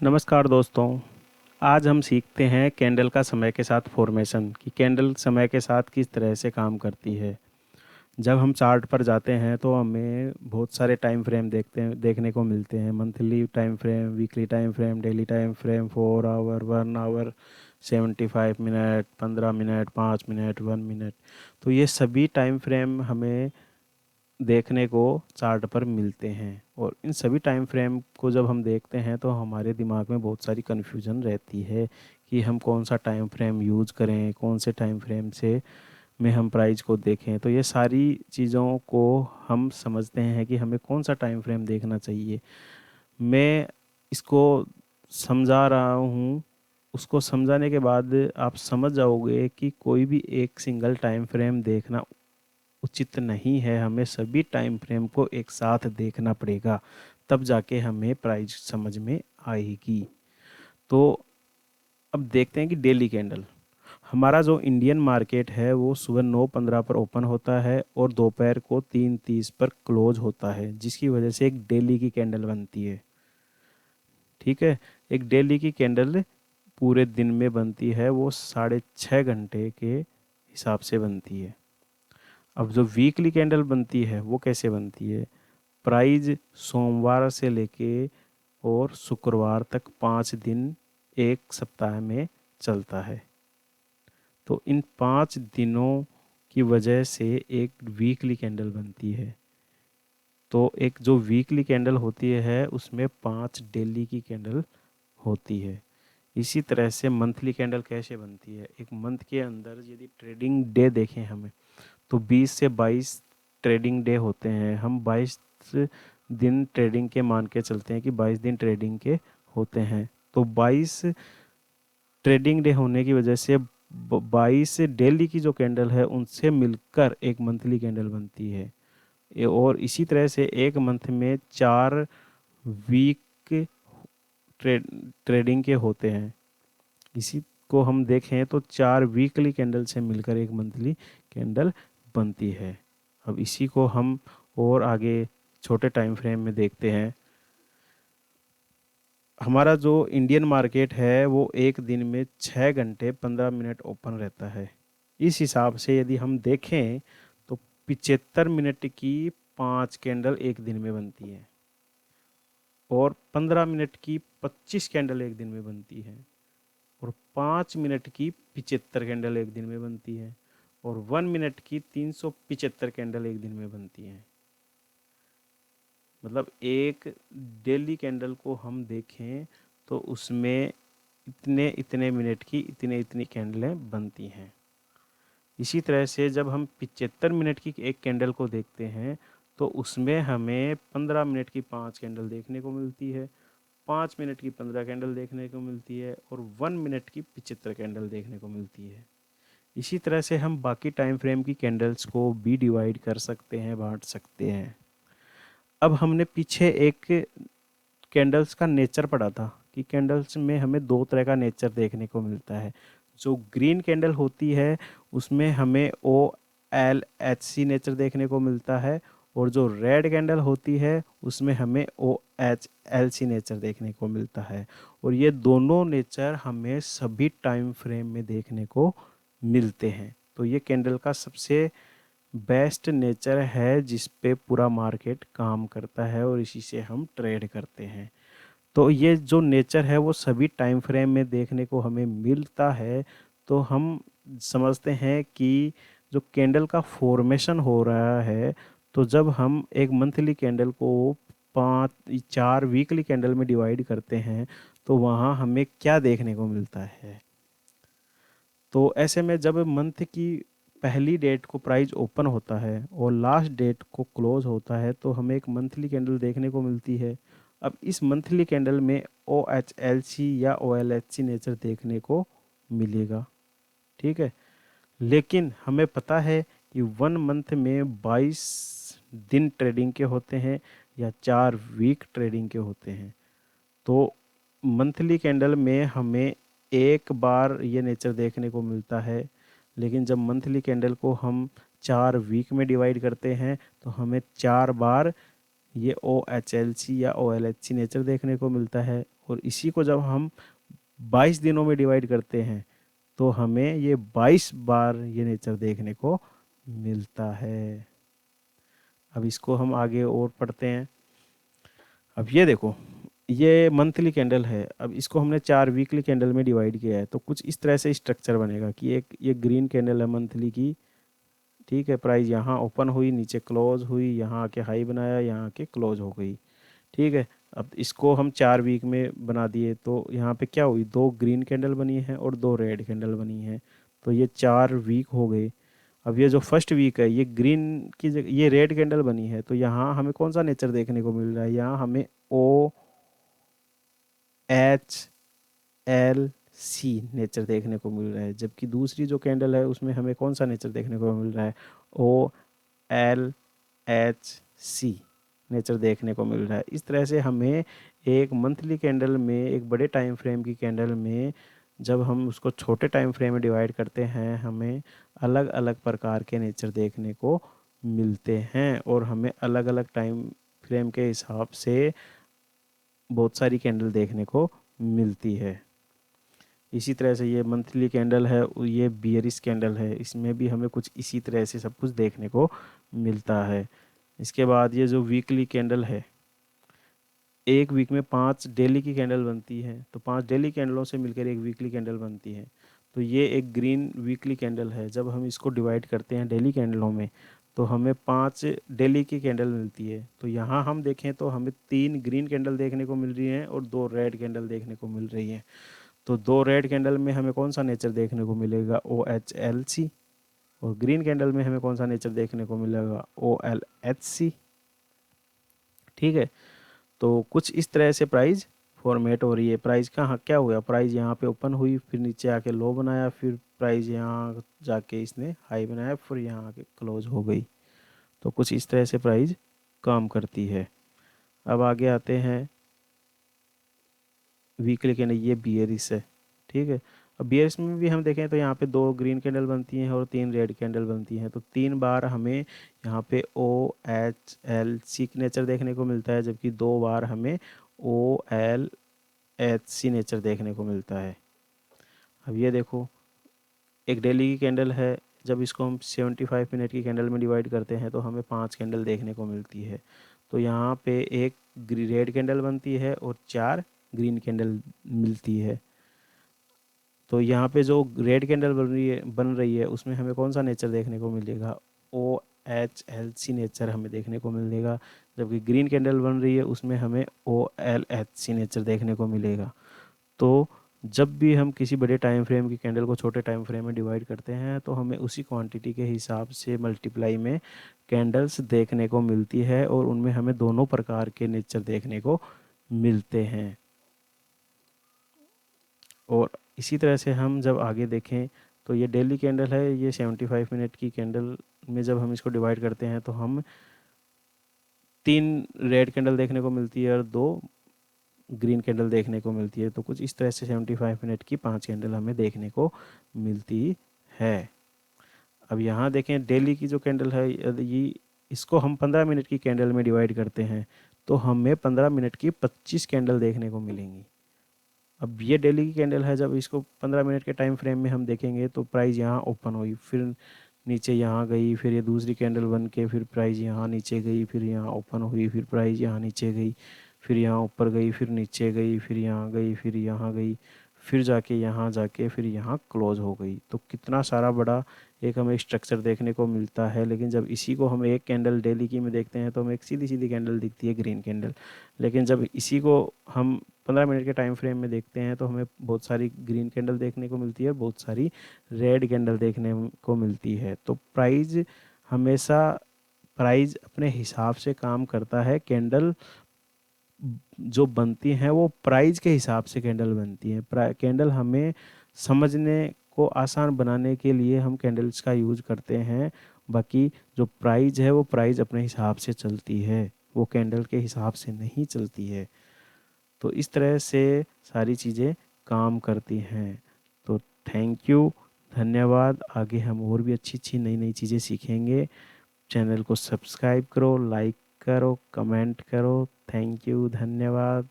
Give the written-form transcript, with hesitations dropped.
नमस्कार दोस्तों। आज हम सीखते हैं कैंडल का समय के साथ फॉर्मेशन कि कैंडल समय के साथ किस तरह से काम करती है। जब हम चार्ट पर जाते हैं तो हमें बहुत सारे टाइम फ्रेम देखने को मिलते हैं। Monthly time frame, weekly time frame, daily time frame, 4 hour, 1 hour, 75 minute, 15 minute, 5 minute, 1 minute. तो ये सभी टाइम फ्रेम हमें देखने को चार्ट पर मिलते हैं और इन सभी टाइम फ्रेम को जब हम देखते हैं तो हमारे दिमाग में बहुत सारी कन्फ्यूजन रहती है कि हम कौन सा टाइम फ्रेम यूज़ करें, कौन से टाइम फ्रेम से में हम प्राइस को देखें। तो ये सारी चीज़ों को हम समझते हैं कि हमें कौन सा टाइम फ्रेम देखना चाहिए। मैं इसको समझा रहा हूँ, उसको समझाने के बाद आप समझ जाओगे कि कोई भी एक सिंगल टाइम फ्रेम देखना उचित नहीं है। हमें सभी टाइम फ्रेम को एक साथ देखना पड़ेगा, तब जाके हमें प्राइस समझ में आएगी। तो अब देखते हैं कि डेली कैंडल, हमारा जो इंडियन मार्केट है वो सुबह 9:15 पर ओपन होता है और दोपहर को 3:30 पर क्लोज होता है, जिसकी वजह से एक डेली की कैंडल बनती है। ठीक है, एक डेली की कैंडल पूरे दिन में बनती है, वो 6.5 घंटे के हिसाब से बनती है। अब जो वीकली कैंडल बनती है वो कैसे बनती है? प्राइस सोमवार से लेके और शुक्रवार तक 5 दिन एक सप्ताह में चलता है। तो इन 5 दिनों की वजह से एक वीकली कैंडल बनती है। तो एक जो वीकली कैंडल होती है उसमें 5 डेली की कैंडल होती है। इसी तरह से मंथली कैंडल कैसे बनती है? एक मंथ के अंदर यदि ट्रेडिंग डे देखें हमें, तो 20 से 22 ट्रेडिंग डे होते हैं। हम 22 दिन ट्रेडिंग के मान के चलते हैं कि 22 दिन ट्रेडिंग के होते हैं। तो 22 ट्रेडिंग डे होने की वजह से 22 डेली की जो कैंडल है उनसे मिलकर एक मंथली कैंडल बनती है। और इसी तरह से एक मंथ में 4 वीक ट्रेडिंग के होते हैं। इसी को हम देखें तो 4 वीकली कैंडल से मिलकर एक मंथली कैंडल बनती है। अब इसी को हम और आगे छोटे टाइम फ्रेम में देखते हैं। हमारा जो इंडियन मार्केट है वो एक दिन में 6 घंटे 15 मिनट ओपन रहता है। इस हिसाब से यदि हम देखें तो 75 मिनट की 5 कैंडल एक दिन में बनती है और 15 मिनट की 25 कैंडल एक दिन में बनती है और 5 मिनट की 75 कैंडल एक दिन में बनती है और 1 मिनट की 375 कैंडल एक दिन में बनती है। मतलब एक डेली कैंडल को हम देखें तो उसमें इतने इतने मिनट की इतने इतनी कैंडलें बनती हैं। इसी तरह से जब हम 75 मिनट की एक कैंडल को देखते हैं तो उसमें हमें 15 मिनट की 5 कैंडल देखने को मिलती है, 5 मिनट की 15 कैंडल देखने को मिलती है और 1 मिनट की 75 कैंडल देखने को मिलती है। इसी तरह से हम बाकी टाइम फ्रेम की कैंडल्स को भी डिवाइड कर सकते हैं, बांट सकते हैं। अब हमने पीछे एक कैंडल्स का नेचर पढ़ा था कि कैंडल्स में हमें 2 तरह का नेचर देखने को मिलता है। जो ग्रीन कैंडल होती है उसमें हमें OLHC नेचर देखने को मिलता है और जो रेड कैंडल होती है उसमें हमें OHLC नेचर देखने को मिलता है। और ये दोनों नेचर हमें सभी टाइम फ्रेम में देखने को मिलते हैं। तो ये कैंडल का सबसे बेस्ट नेचर है जिस पे पूरा मार्केट काम करता है और इसी से हम ट्रेड करते हैं। तो ये जो नेचर है वो सभी टाइम फ्रेम में देखने को हमें मिलता है। तो हम समझते हैं कि जो कैंडल का फॉर्मेशन हो रहा है, तो जब हम एक मंथली कैंडल को 4 वीकली कैंडल में डिवाइड करते हैं तो वहाँ हमें क्या देखने को मिलता है। तो ऐसे में जब मंथ की पहली डेट को प्राइस ओपन होता है और लास्ट डेट को क्लोज होता है तो हमें एक मंथली कैंडल देखने को मिलती है। अब इस मंथली कैंडल में OHLC या OLHC नेचर देखने को मिलेगा। ठीक है, लेकिन हमें पता है कि 1 मंथ में 22 दिन ट्रेडिंग के होते हैं या 4 वीक ट्रेडिंग के होते हैं। तो मंथली कैंडल में हमें एक बार ये नेचर देखने को मिलता है, लेकिन जब मंथली कैंडल को हम 4 वीक में डिवाइड करते हैं तो हमें 4 बार ये OHLC या OLHC नेचर देखने को मिलता है। और इसी को जब हम 22 दिनों में डिवाइड करते हैं तो हमें ये 22 बार ये नेचर देखने को मिलता है। अब इसको हम आगे और पढ़ते हैं। अब ये देखो, ये मंथली कैंडल है। अब इसको हमने 4 वीकली कैंडल में डिवाइड किया है, तो कुछ इस तरह से स्ट्रक्चर बनेगा कि एक ये ग्रीन कैंडल है मंथली की, ठीक है। प्राइस यहाँ ओपन हुई, नीचे क्लोज हुई, यहाँ आके हाई बनाया, यहाँ आके क्लोज हो गई, ठीक है। अब इसको हम 4 वीक में बना दिए तो यहाँ पे क्या हुई, 2 ग्रीन कैंडल बनी है और 2 रेड कैंडल बनी है, तो ये 4 वीक हो गए। अब ये जो फर्स्ट वीक है, ये ग्रीन की जगह ये रेड कैंडल बनी है, तो यहाँ हमें कौन सा नेचर देखने को मिल रहा है, यहाँ हमें OHLC नेचर देखने को मिल रहा है। जबकि दूसरी जो कैंडल है उसमें हमें कौन सा नेचर देखने को मिल रहा है, OLHC नेचर देखने को मिल रहा है। इस तरह से हमें एक मंथली कैंडल में, एक बड़े टाइम फ्रेम की कैंडल में, जब हम उसको छोटे टाइम फ्रेम में डिवाइड करते हैं, हमें अलग अलग प्रकार के नेचर देखने को मिलते हैं और हमें अलग अलग टाइम फ्रेम के हिसाब से बहुत सारी कैंडल देखने को मिलती है। इसी तरह से ये मंथली कैंडल है, ये बियरिश कैंडल है, इसमें भी हमें कुछ इसी तरह से सब कुछ देखने को मिलता है। इसके बाद ये जो वीकली कैंडल है, एक वीक में 5 डेली की कैंडल बनती है, तो 5 डेली कैंडलों से मिलकर एक वीकली कैंडल बनती है। तो ये एक ग्रीन वीकली कैंडल है। जब हम इसको डिवाइड करते हैं डेली कैंडलों में तो हमें 5 डेली की कैंडल मिलती है। तो यहाँ हम देखें तो हमें 3 ग्रीन कैंडल देखने को मिल रही हैं और 2 रेड कैंडल देखने को मिल रही हैं। तो 2 रेड कैंडल में हमें कौन सा नेचर देखने को मिलेगा, OHLC। और ग्रीन कैंडल में हमें कौन सा नेचर देखने को मिलेगा, OLHC, ठीक है। तो कुछ इस तरह से प्राइस फॉर्मेट हो रही है। प्राइस कहाँ क्या हुआ, प्राइस यहाँ पे ओपन हुई, फिर नीचे आके लो बनाया, फिर प्राइस यहाँ जाके इसने हाई बनाया, फिर यहाँ आके क्लोज हो गई। तो कुछ इस तरह से प्राइस काम करती है। अब आगे आते हैं वीकली कैंडल, ये बियरिश है, ठीक है। अब बियरिश में भी हम देखें तो यहाँ पे 2 ग्रीन कैंडल बनती हैं और 3 रेड कैंडल बनती हैं। तो 3 बार हमें यहाँ पे OHLC नेचर देखने को मिलता है, जबकि 2 बार हमें OLHC नेचर देखने को मिलता है। अब ये देखो, एक डेली की कैंडल है, जब इसको हम 75 मिनट की कैंडल में डिवाइड करते हैं तो हमें 5 कैंडल देखने को मिलती है। तो यहाँ पे एक रेड कैंडल बनती है और 4 ग्रीन कैंडल मिलती है। तो यहाँ पे जो रेड कैंडल बन रही है उसमें हमें कौन सा नेचर देखने को मिलेगा, OHLC नेचर हमें देखने को मिलेगा। जबकि ग्रीन कैंडल बन रही है उसमें हमें OLHC नेचर देखने को मिलेगा। तो जब भी हम किसी बड़े टाइम फ्रेम की कैंडल को छोटे टाइम फ्रेम में डिवाइड करते हैं तो हमें उसी क्वांटिटी के हिसाब से मल्टीप्लाई में कैंडल्स देखने को मिलती है और उनमें हमें दोनों प्रकार के नेचर देखने को मिलते हैं। और इसी तरह से हम जब आगे देखें तो ये डेली कैंडल है, ये 75 मिनट की कैंडल में जब हम इसको डिवाइड करते हैं तो हम 3 रेड कैंडल देखने को मिलती है और 2 ग्रीन कैंडल देखने को मिलती है। तो कुछ इस तरह से 75 मिनट की 5 कैंडल हमें देखने को मिलती है। अब यहाँ देखें डेली की जो कैंडल है, ये इसको हम 15 मिनट की कैंडल में डिवाइड करते हैं तो हमें 15 मिनट की 25 कैंडल देखने को मिलेंगी। अब ये डेली की कैंडल है, जब इसको 15 मिनट के टाइम फ्रेम में हम देखेंगे तो प्राइस यहाँ ओपन हुई, फिर नीचे यहाँ गई, फिर ये दूसरी कैंडल बन के फिर प्राइस यहाँ नीचे गई, फिर यहाँ ओपन हुई, फिर प्राइस यहाँ नीचे गई, फिर यहाँ ऊपर गई, फिर नीचे गई, फिर यहाँ गई, फिर यहाँ गई, फिर जाके फिर यहाँ क्लोज हो गई। तो कितना सारा बड़ा एक हमें स्ट्रक्चर देखने को मिलता है। लेकिन जब इसी को हम एक कैंडल डेली की में देखते हैं तो हमें एक सीधी सीधी कैंडल दिखती है, ग्रीन कैंडल। लेकिन जब इसी को हम 15 मिनट के टाइम फ्रेम में देखते हैं तो हमें बहुत सारी ग्रीन कैंडल देखने को मिलती है, बहुत सारी रेड कैंडल देखने को मिलती है। तो हमेशा प्राइस अपने हिसाब से काम करता है। कैंडल जो बनती हैं वो प्राइस के हिसाब से कैंडल बनती हैं। कैंडल हमें समझने को आसान बनाने के लिए हम कैंडल्स का यूज करते हैं। बाकी जो प्राइस है वो प्राइस अपने हिसाब से चलती है, वो कैंडल के हिसाब से नहीं चलती है। तो इस तरह से सारी चीज़ें काम करती हैं। तो थैंक यू, धन्यवाद। आगे हम और भी अच्छी अच्छी नई नई चीज़ें सीखेंगे। चैनल को सब्सक्राइब करो, लाइक करो, कमेंट करो। थैंक यू, धन्यवाद।